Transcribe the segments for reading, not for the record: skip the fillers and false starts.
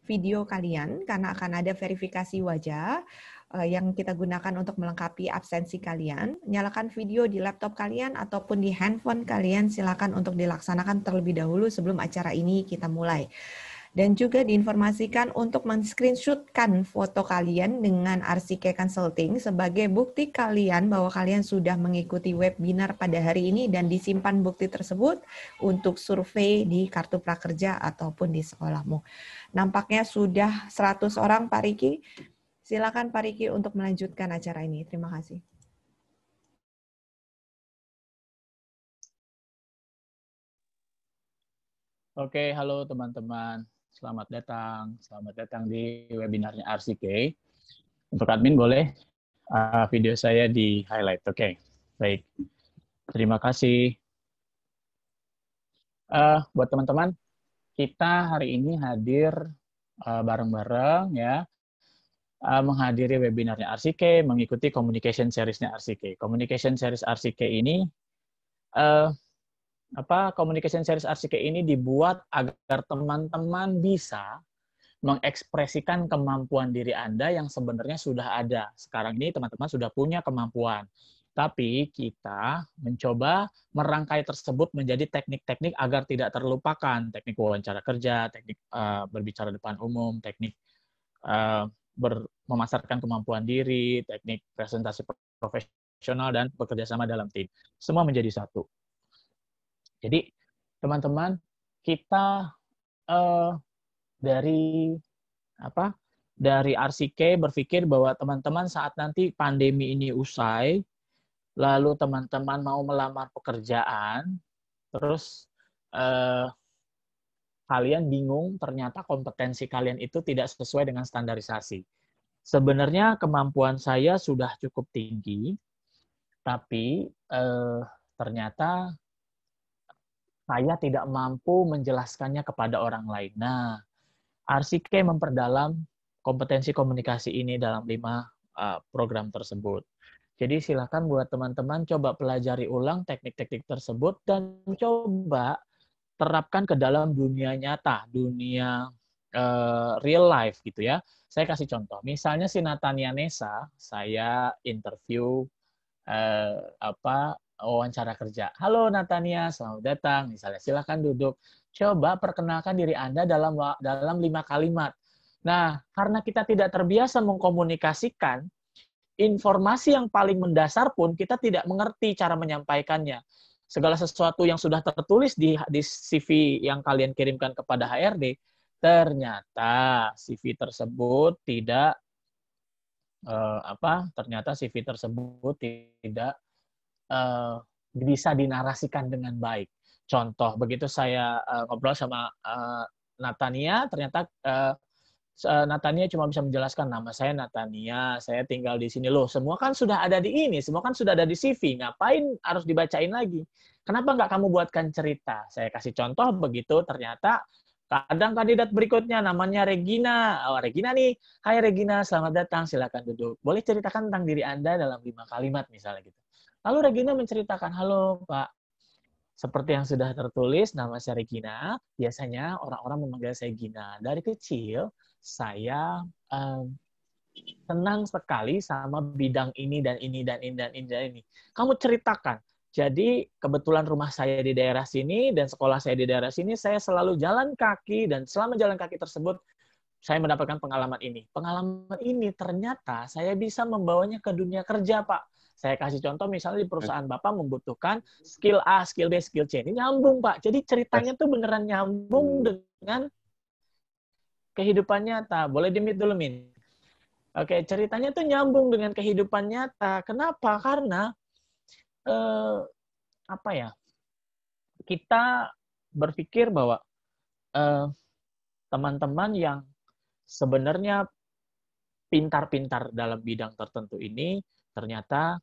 video kalian karena akan ada verifikasi wajah yang kita gunakan untuk melengkapi absensi kalian. Nyalakan video di laptop kalian ataupun di handphone kalian, silakan untuk dilaksanakan terlebih dahulu sebelum acara ini kita mulai. Dan juga diinformasikan untuk men-screenshotkan foto kalian dengan RCK Consulting sebagai bukti kalian bahwa kalian sudah mengikuti webinar pada hari ini dan disimpan bukti tersebut untuk survei di Kartu Prakerja ataupun di sekolahmu. Nampaknya sudah 100 orang, Pak Riki. Silakan Pak Riki untuk melanjutkan acara ini. Terima kasih. Oke, halo teman-teman. Selamat datang di webinarnya RCK. Untuk admin boleh video saya di highlight. Oke, baik. Terima kasih. Buat teman-teman, kita hari ini hadir bareng-bareng ya, menghadiri webinarnya RCK, mengikuti communication series-nya RCK. Communication series RCK ini communication series RCK ini dibuat agar teman-teman bisa mengekspresikan kemampuan diri Anda yang sebenarnya sudah ada. Sekarang ini teman-teman sudah punya kemampuan. Tapi kita mencoba merangkai tersebut menjadi teknik-teknik agar tidak terlupakan. Teknik wawancara kerja, teknik berbicara depan umum, teknik memasarkan kemampuan diri, teknik presentasi profesional, dan bekerja sama dalam tim. Semua menjadi satu. Jadi, teman-teman, kita dari RCK berpikir bahwa teman-teman saat nanti pandemi ini usai, lalu teman-teman mau melamar pekerjaan, terus kalian bingung ternyata kompetensi kalian itu tidak sesuai dengan standarisasi. Sebenarnya kemampuan saya sudah cukup tinggi, tapi ternyata saya tidak mampu menjelaskannya kepada orang lain. Nah, RCK memperdalam kompetensi komunikasi ini dalam 5 program tersebut. Jadi silakan buat teman-teman coba pelajari ulang teknik-teknik tersebut dan coba terapkan ke dalam dunia nyata, dunia real life gitu ya. Saya kasih contoh. Misalnya si Natania Nesa, saya interview wawancara kerja. Halo Natania, selamat datang. Misalnya silakan duduk. Coba perkenalkan diri Anda dalam 5 kalimat. Nah, karena kita tidak terbiasa mengkomunikasikan, informasi yang paling mendasar pun kita tidak mengerti cara menyampaikannya. Segala sesuatu yang sudah tertulis di CV yang kalian kirimkan kepada HRD, ternyata CV tersebut tidak bisa dinarasikan dengan baik. Contoh, begitu saya ngobrol sama Natania, ternyata Natania cuma bisa menjelaskan, nama saya Natania, saya tinggal di sini. Loh, semua kan sudah ada di ini, semua kan sudah ada di CV, ngapain harus dibacain lagi? Kenapa nggak kamu buatkan cerita? Saya kasih contoh begitu, ternyata kadang kandidat berikutnya namanya Regina. Oh, Regina nih, hai Regina, selamat datang, silakan duduk. Boleh ceritakan tentang diri Anda dalam 5 kalimat misalnya gitu. Lalu Regina menceritakan, halo Pak, seperti yang sudah tertulis, nama saya Regina. Biasanya orang-orang memanggil saya Gina. Dari kecil, saya senang sekali sama bidang ini dan ini dan ini dan ini dan ini. Kamu ceritakan. Jadi kebetulan rumah saya di daerah sini dan sekolah saya di daerah sini, saya selalu jalan kaki dan selama jalan kaki tersebut saya mendapatkan pengalaman ini. Pengalaman ini ternyata saya bisa membawanya ke dunia kerja, Pak. Saya kasih contoh misalnya di perusahaan Bapak membutuhkan skill A, skill B, skill C. Ini nyambung, Pak. Jadi ceritanya tuh beneran nyambung dengan kehidupan nyata. Boleh di-mute dulu, Min. Oke, ceritanya tuh nyambung dengan kehidupan nyata. Kenapa? Karena kita berpikir bahwa teman-teman yang sebenarnya pintar-pintar dalam bidang tertentu ini ternyata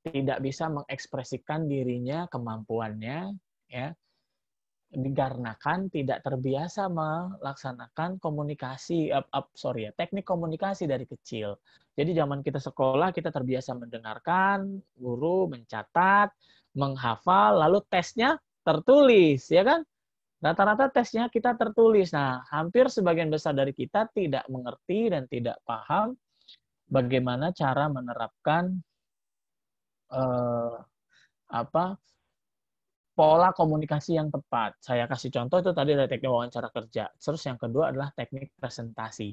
tidak bisa mengekspresikan dirinya, kemampuannya, ya, dikarenakan tidak terbiasa melaksanakan teknik komunikasi dari kecil. Jadi zaman kita sekolah, kita terbiasa mendengarkan, guru mencatat, menghafal, lalu tesnya tertulis, ya kan? Rata-rata tesnya kita tertulis. Nah, hampir sebagian besar dari kita tidak mengerti dan tidak paham bagaimana cara menerapkan apa pola komunikasi yang tepat. Saya kasih contoh itu tadi dari teknik wawancara kerja. Terus yang kedua adalah teknik presentasi.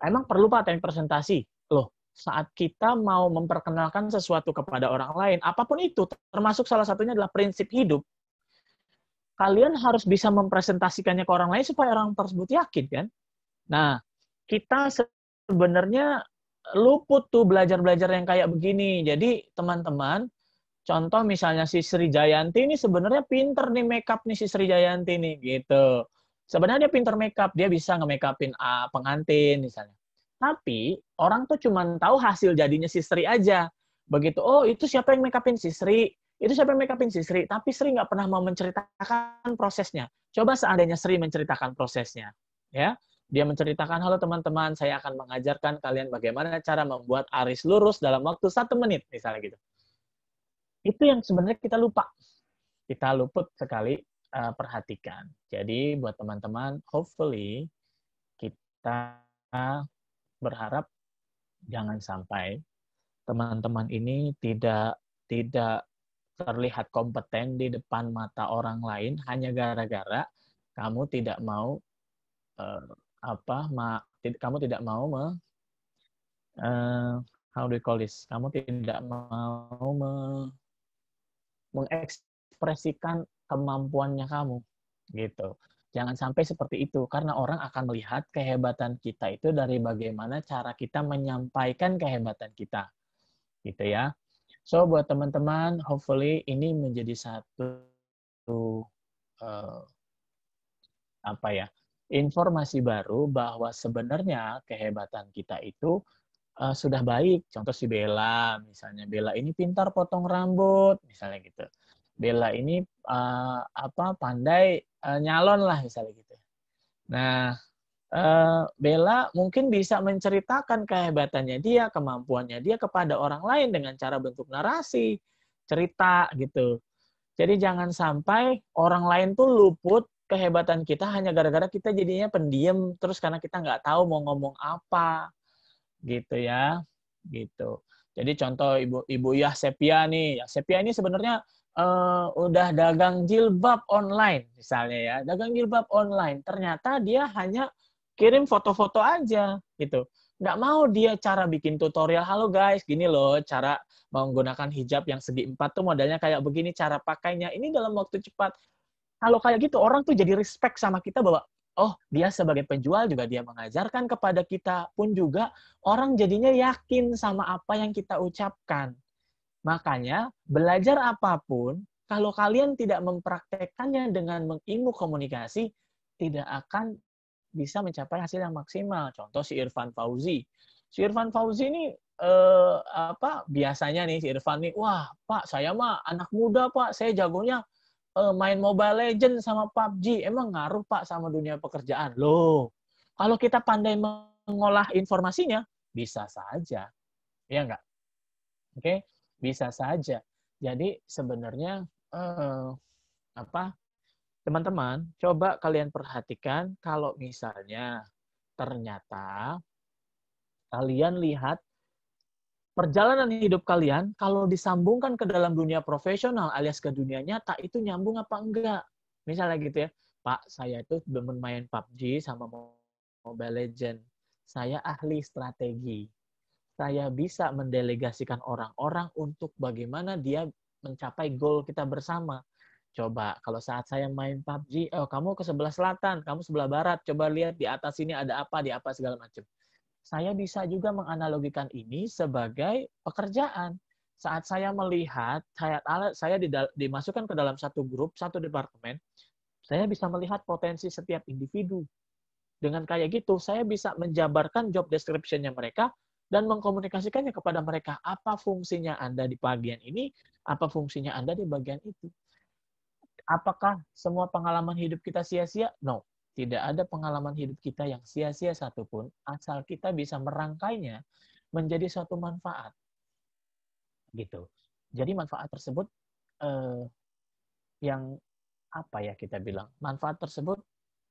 Emang perlu Pak teknik presentasi? Loh, saat kita mau memperkenalkan sesuatu kepada orang lain, apapun itu, termasuk salah satunya adalah prinsip hidup, kalian harus bisa mempresentasikannya ke orang lain supaya orang tersebut yakin kan. Nah, kita sebenarnya luput tuh belajar-belajar yang kayak begini. Jadi teman-teman, contoh misalnya si Sri Jayanti ini sebenarnya pinter nih makeup nih si Sri Jayanti nih gitu. Sebenarnya dia pinter makeup, dia bisa nge-makeupin pengantin misalnya. Tapi orang tuh cuma tahu hasil jadinya si Sri aja. Begitu, oh itu siapa yang makeupin si Sri? Itu siapa yang makeupin si Sri? Tapi Sri nggak pernah mau menceritakan prosesnya. Coba seandainya Sri menceritakan prosesnya, ya. Dia menceritakan, halo teman-teman, saya akan mengajarkan kalian bagaimana cara membuat aris lurus dalam waktu 1 menit, misalnya gitu. Itu yang sebenarnya kita lupa. Kita luput sekali perhatikan. Jadi buat teman-teman, hopefully kita berharap jangan sampai teman-teman ini tidak terlihat kompeten di depan mata orang lain hanya gara-gara kamu tidak mau kamu tidak mau how do you call this? Kamu tidak mau mengekspresikan kemampuannya kamu gitu. Jangan sampai seperti itu karena orang akan melihat kehebatan kita itu dari bagaimana cara kita menyampaikan kehebatan kita gitu ya. So buat teman-teman, hopefully ini menjadi satu informasi baru bahwa sebenarnya kehebatan kita itu sudah baik. Contoh si Bella, misalnya Bella ini pintar potong rambut, misalnya gitu. Bella ini pandai nyalon lah, misalnya gitu. Nah, Bella mungkin bisa menceritakan kehebatannya dia, kemampuannya dia kepada orang lain dengan cara bentuk narasi, cerita gitu. Jadi jangan sampai orang lain tuh luput kehebatan kita hanya gara-gara kita jadinya pendiam terus karena kita nggak tahu mau ngomong apa gitu ya, gitu. Jadi contoh Ibu Yasepia nih, Yasepia ini sebenarnya udah dagang jilbab online misalnya ya, dagang jilbab online. Ternyata dia hanya kirim foto-foto aja gitu. Nggak mau dia cara bikin tutorial, halo guys, gini loh cara menggunakan hijab yang segi 4 tuh modelnya kayak begini, cara pakainya ini dalam waktu cepat. Kalau kayak gitu orang tuh jadi respect sama kita bahwa oh dia sebagai penjual juga dia mengajarkan kepada kita pun juga orang jadinya yakin sama apa yang kita ucapkan. Makanya belajar apapun kalau kalian tidak mempraktekkannya dengan mengilmu komunikasi tidak akan bisa mencapai hasil yang maksimal. Contoh si Irfan Fauzi. Si Irfan Fauzi ini biasanya nih si Irfan nih, wah Pak saya mah anak muda Pak, saya jagonya main Mobile Legends sama PUBG, emang ngaruh Pak sama dunia pekerjaan? Loh, kalau kita pandai mengolah informasinya, bisa saja. Ya enggak? Oke, bisa saja. Jadi sebenarnya teman-teman, coba kalian perhatikan kalau misalnya ternyata kalian lihat perjalanan hidup kalian kalau disambungkan ke dalam dunia profesional alias ke dunia nyata itu nyambung apa enggak? Misalnya gitu ya, Pak, saya itu demen main PUBG sama Mobile Legend. Saya ahli strategi. Saya bisa mendelegasikan orang-orang untuk bagaimana dia mencapai goal kita bersama. Coba kalau saat saya main PUBG, kamu ke sebelah selatan, kamu sebelah barat, coba lihat di atas sini ada apa, di apa segala macam. Saya bisa juga menganalogikan ini sebagai pekerjaan. Saat saya melihat, saya dimasukkan ke dalam satu grup, satu departemen, saya bisa melihat potensi setiap individu. Dengan kayak gitu, saya bisa menjabarkan job description-nya mereka dan mengkomunikasikannya kepada mereka. Apa fungsinya Anda di bagian ini, apa fungsinya Anda di bagian itu. Apakah semua pengalaman hidup kita sia-sia? No. Tidak ada pengalaman hidup kita yang sia-sia satupun, asal kita bisa merangkainya menjadi suatu manfaat. Gitu. Jadi manfaat tersebut yang apa ya kita bilang, manfaat tersebut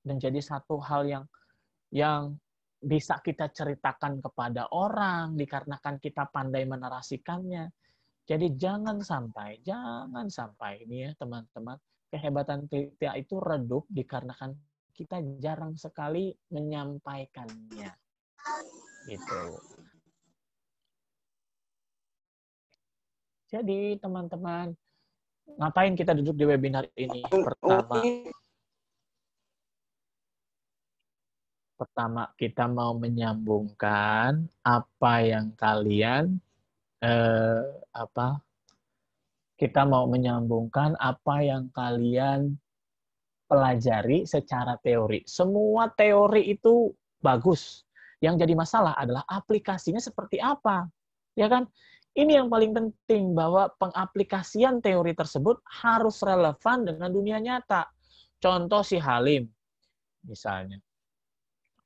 menjadi satu hal yang bisa kita ceritakan kepada orang dikarenakan kita pandai menarasikannya. Jadi jangan sampai ini ya teman-teman, kehebatan kita itu redup dikarenakan kita jarang sekali menyampaikannya. Gitu. Jadi teman-teman, ngapain kita duduk di webinar ini? Pertama kita mau menyambungkan apa yang kalian kita mau menyambungkan apa yang kalian pelajari secara teori. Semua teori itu bagus. Yang jadi masalah adalah aplikasinya seperti apa. Ya kan? Ini yang paling penting, bahwa pengaplikasian teori tersebut harus relevan dengan dunia nyata. Contoh si Halim, misalnya.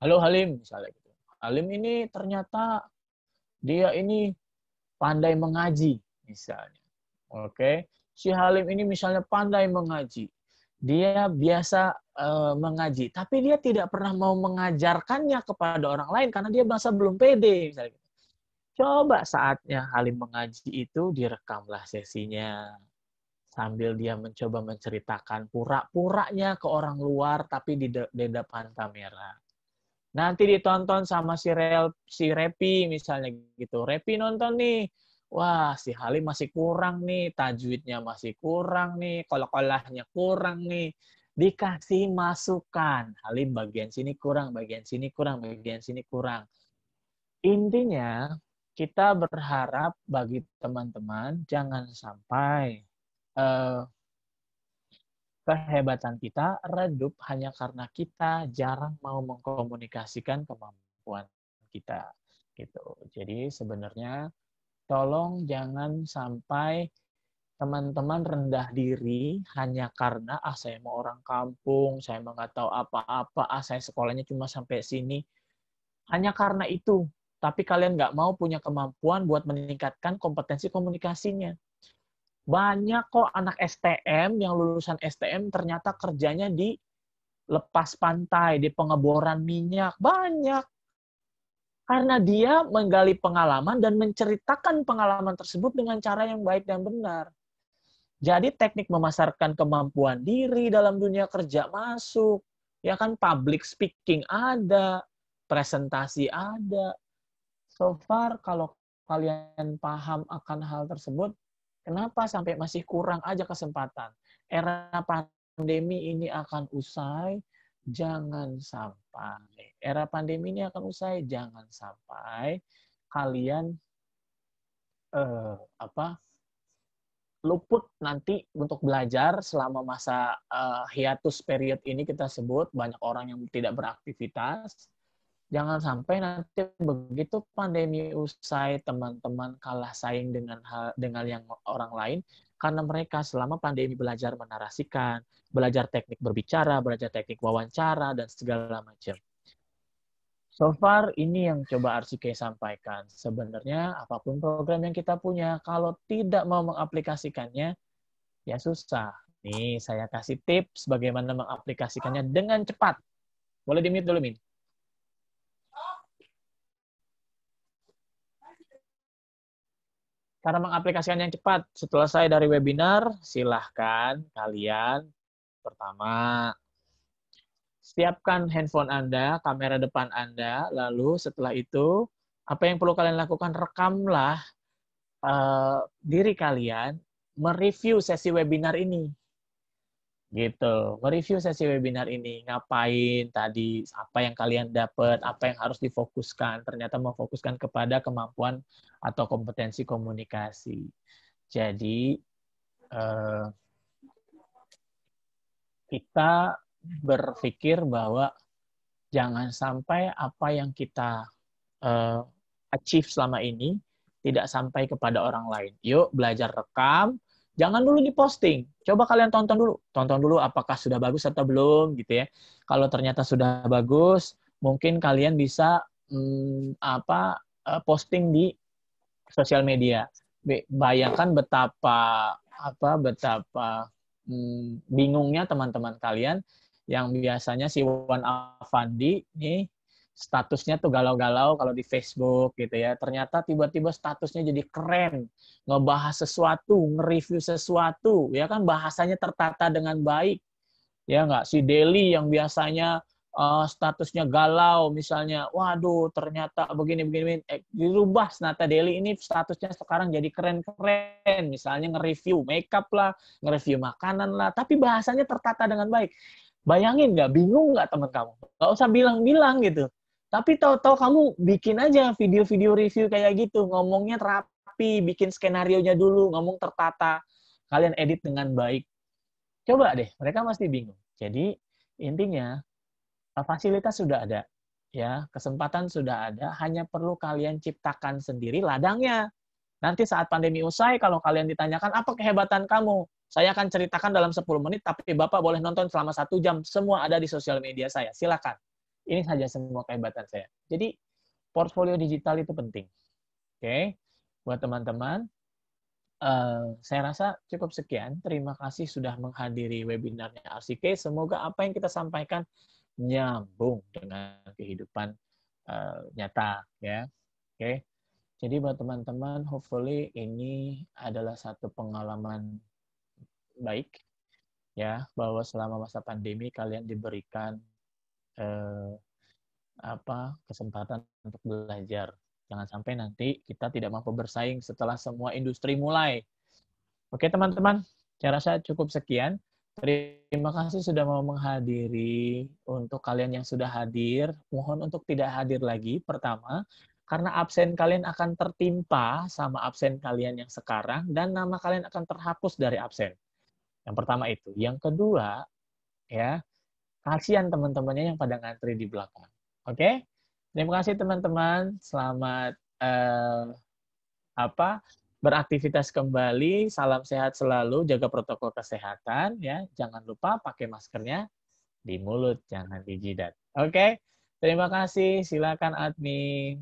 Halo Halim, misalnya gitu. Halim ini ternyata dia ini pandai mengaji, misalnya. Oke, si Halim ini misalnya pandai mengaji. Dia biasa mengaji, tapi dia tidak pernah mau mengajarkannya kepada orang lain karena dia merasa belum pede, misalnya. Coba saatnya Halim mengaji itu direkamlah sesinya. Sambil dia mencoba menceritakan pura-puranya ke orang luar tapi di depan kamera. Nanti ditonton sama si Repi misalnya gitu. Repi nonton nih. Wah, si Halim masih kurang nih, tajwidnya masih kurang nih, kol-kolahnya kurang nih. Dikasih masukan. Halim bagian sini kurang, bagian sini kurang, bagian sini kurang. Intinya, kita berharap bagi teman-teman jangan sampai kehebatan kita redup hanya karena kita jarang mau mengkomunikasikan kemampuan kita. Gitu. Jadi sebenarnya tolong jangan sampai teman-teman rendah diri hanya karena saya mau orang kampung, saya mau nggak tahu apa-apa, saya sekolahnya cuma sampai sini. Hanya karena itu. Tapi kalian nggak mau punya kemampuan buat meningkatkan kompetensi komunikasinya. Banyak kok anak STM yang lulusan STM ternyata kerjanya di lepas pantai, di pengeboran minyak. Banyak. Karena dia menggali pengalaman dan menceritakan pengalaman tersebut dengan cara yang baik dan benar. Jadi teknik memasarkan kemampuan diri dalam dunia kerja masuk. Ya kan, public speaking ada, presentasi ada. So far, kalau kalian paham akan hal tersebut, kenapa sampai masih kurang aja kesempatan? Era pandemi ini akan usai, jangan sampai. Era pandemi ini akan usai, jangan sampai kalian luput nanti untuk belajar selama masa hiatus period ini kita sebut, banyak orang yang tidak beraktivitas. Jangan sampai nanti begitu pandemi usai, teman-teman kalah saing dengan yang orang lain, karena mereka selama pandemi belajar menarasikan, belajar teknik berbicara, belajar teknik wawancara, dan segala macam. So far, ini yang coba Arsike sampaikan. Sebenarnya, apapun program yang kita punya, kalau tidak mau mengaplikasikannya, ya susah. Nih, saya kasih tips bagaimana mengaplikasikannya dengan cepat. Boleh di-mute dulu, Min? Cara mengaplikasikan yang cepat. Setelah saya dari webinar, silahkan kalian pertama siapkan handphone Anda, kamera depan Anda, lalu setelah itu apa yang perlu kalian lakukan, rekamlah diri kalian mereview sesi webinar ini. Gitu, mereview sesi webinar ini, ngapain tadi, apa yang kalian dapat, apa yang harus difokuskan, ternyata memfokuskan kepada kemampuan atau kompetensi komunikasi. Jadi, kita berpikir bahwa jangan sampai apa yang kita achieve selama ini tidak sampai kepada orang lain. Yuk, belajar rekam. Jangan dulu diposting. Coba kalian tonton dulu. Tonton dulu apakah sudah bagus atau belum gitu ya. Kalau ternyata sudah bagus, mungkin kalian bisa posting di sosial media. Bayangkan betapa bingungnya teman-teman kalian yang biasanya si Wan Afandi nih statusnya tuh galau-galau kalau di Facebook gitu ya. Ternyata tiba-tiba statusnya jadi keren, ngebahas sesuatu, nge-review sesuatu, ya kan bahasanya tertata dengan baik. Ya nggak, si Deli yang biasanya statusnya galau misalnya, waduh ternyata begini dirubah. Nata Deli ini statusnya sekarang jadi keren-keren, misalnya nge-review makeup lah, nge-review makanan lah, tapi bahasanya tertata dengan baik. Bayangin nggak, bingung nggak teman kamu? Nggak usah bilang-bilang gitu. Tapi tahu-tahu kamu bikin aja video-video review kayak gitu, ngomongnya rapi, bikin skenario-nya dulu, ngomong tertata, kalian edit dengan baik. Coba deh, mereka pasti bingung. Jadi intinya fasilitas sudah ada, ya, kesempatan sudah ada, hanya perlu kalian ciptakan sendiri ladangnya. Nanti saat pandemi usai, kalau kalian ditanyakan apa kehebatan kamu, saya akan ceritakan dalam 10 menit, tapi Bapak boleh nonton selama 1 jam. Semua ada di sosial media saya. Silakan. Ini saja semua kehebatan saya. Jadi, portfolio digital itu penting. Oke? Buat teman-teman, saya rasa cukup sekian. Terima kasih sudah menghadiri webinarnya RCK. Semoga apa yang kita sampaikan nyambung dengan kehidupan nyata. Ya. Oke? Jadi buat teman-teman, hopefully ini adalah satu pengalaman baik ya, bahwa selama masa pandemi kalian diberikan kesempatan untuk belajar. Jangan sampai nanti kita tidak mampu bersaing setelah semua industri mulai. Oke teman-teman, saya rasa cukup sekian. Terima kasih sudah mau menghadiri. Untuk kalian yang sudah hadir, mohon untuk tidak hadir lagi. Pertama, karena absen kalian akan tertimpa sama absen kalian yang sekarang, dan nama kalian akan terhapus dari absen. Yang pertama itu. Yang kedua, ya, kasihan teman-temannya yang pada ngantri di belakang. Oke? Terima kasih teman-teman. Selamat beraktivitas kembali. Salam sehat selalu, jaga protokol kesehatan ya. Jangan lupa pakai maskernya di mulut, jangan di jidat. Oke? Terima kasih. Silakan admin.